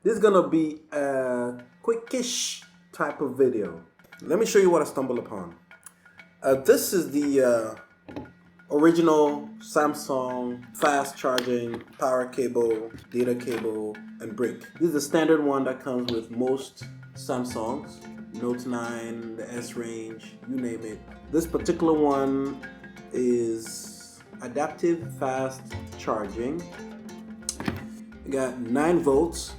This is gonna be a quickish type of video. Let me show you what I stumbled upon. This is the original Samsung fast charging power cable, data cable, and brick. This is the standard one that comes with most Samsungs, Note 9, the S range, you name it. This particular one is adaptive fast charging. You got 9 volts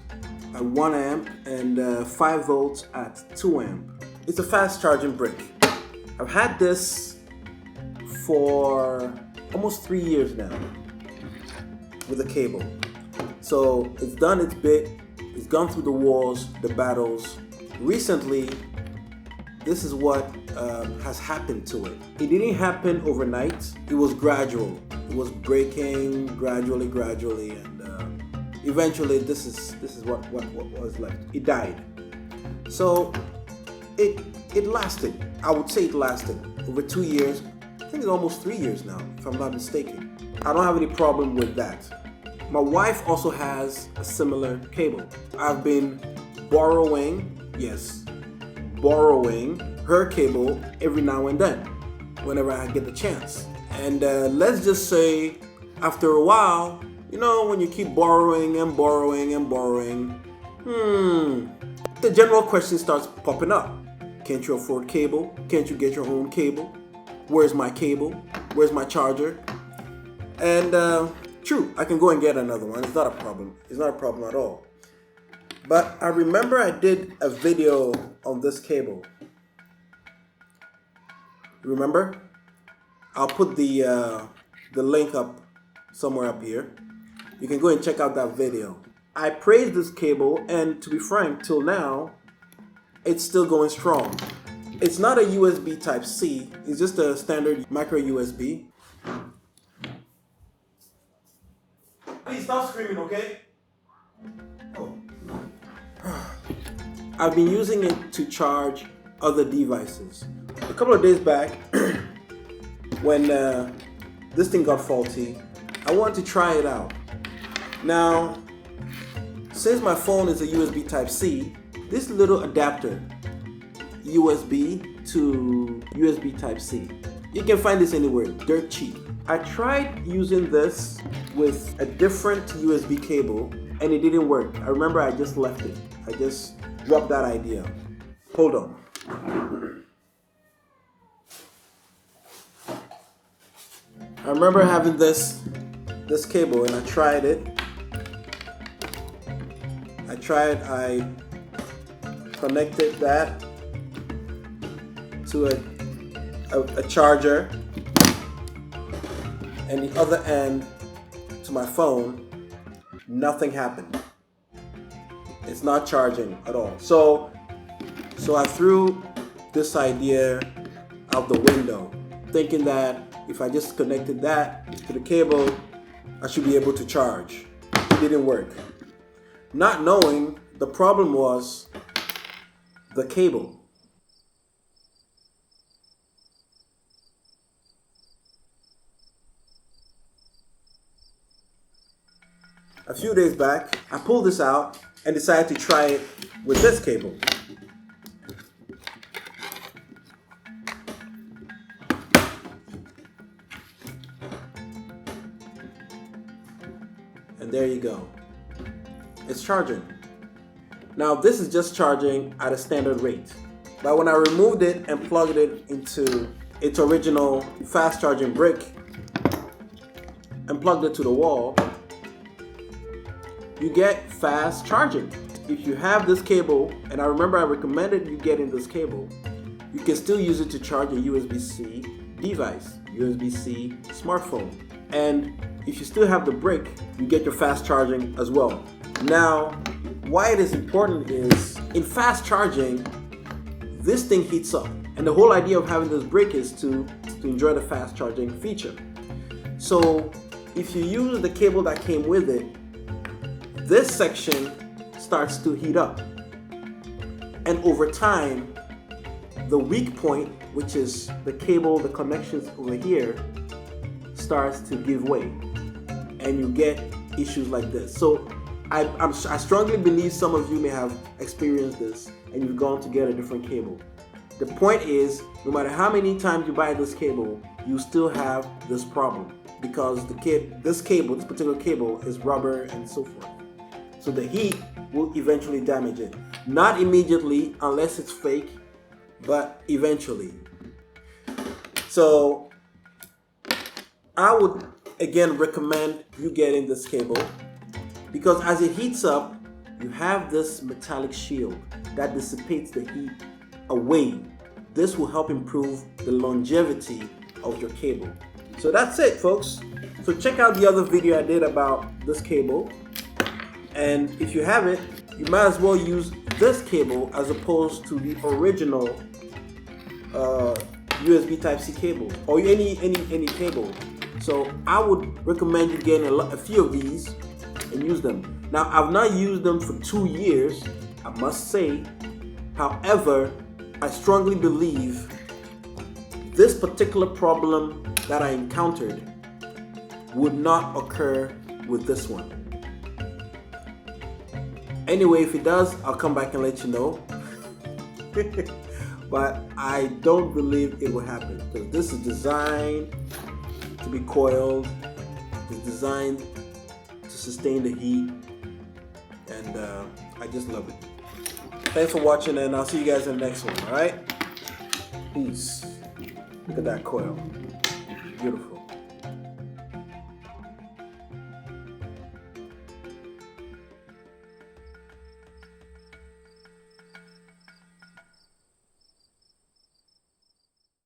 at 1 amp and 5 volts at 2 amp. It's a fast charging brick. I've had this for almost 3 years now with a cable. So it's done its bit, it's gone through the wars, the battles. Recently, this is what has happened to it. It didn't happen overnight, it was gradual. It was breaking gradually, and eventually this is what was left. It died. So it lasted. I would say it lasted over 2 years. I think it's almost 3 years now, if I'm not mistaken. I don't have any problem with that. My wife also has a similar cable. I've been borrowing her cable every now and then, whenever I get the chance. And let's just say, after a while, you know, when you keep borrowing, the general question starts popping up. Can't you afford cable? Can't you get your own cable? Where's my cable? Where's my charger? And true, I can go and get another one. It's not a problem. It's not a problem at all. But I remember I did a video on this cable. Remember? I'll put the link up somewhere up here. You can go and check out that video. I praised this cable, and to be frank, till now, it's still going strong. It's not a USB type C, it's just a standard micro USB. Please stop screaming, okay? Oh. I've been using it to charge other devices. A couple of days back, when this thing got faulty, I wanted to try it out. Now, since my phone is a USB type C, this little adapter, USB to USB type C, you can find this anywhere, dirt cheap. I tried using this with a different USB cable and it didn't work. I remember I just left it. I just dropped that idea. Hold on. I remember having this cable and I tried it. I connected that to a charger and the other end to my phone. Nothing happened. It's not charging at all. So I threw this idea out the window, thinking that if I just connected that to the cable, I should be able to charge. It didn't work. Not knowing the problem was the cable. A few days back, I pulled this out and decided to try it with this cable. And there you go. It's charging. Now this is just charging at a standard rate. But when I removed it and plugged it into its original fast charging brick and plugged it to the wall, you get fast charging. If you have this cable, and I remember I recommended you getting this cable, you can still use it to charge a USB-C device, USB-C smartphone. And if you still have the brick, you get your fast charging as well. Now, why it is important is, in fast charging, this thing heats up. And the whole idea of having this brick is to enjoy the fast charging feature. So if you use the cable that came with it, this section starts to heat up. And over time, the weak point, which is the cable, the connections over here, starts to give way. And you get issues like this. So I strongly believe some of you may have experienced this and you've gone to get a different cable. The point is, no matter how many times you buy this cable, you still have this problem because this particular cable is rubber and so forth. So the heat will eventually damage it. Not immediately unless it's fake, but eventually. So I would again recommend you getting this cable because as it heats up, you have this metallic shield that dissipates the heat away. This will help improve the longevity of your cable. So that's it, folks. So check out the other video I did about this cable. And if you have it, you might as well use this cable as opposed to the original USB Type-C cable or any cable. So I would recommend you getting a few of these and use them. Now I've not used them for 2 years, I must say. However, I strongly believe this particular problem that I encountered would not occur with this one. Anyway, if it does, I'll come back and let you know. But I don't believe it will happen because this is designed to be coiled. It's designed to sustain the heat, and I just love it. Thanks for watching, and I'll see you guys in the next one. All right? Peace. Look at that coil. Beautiful.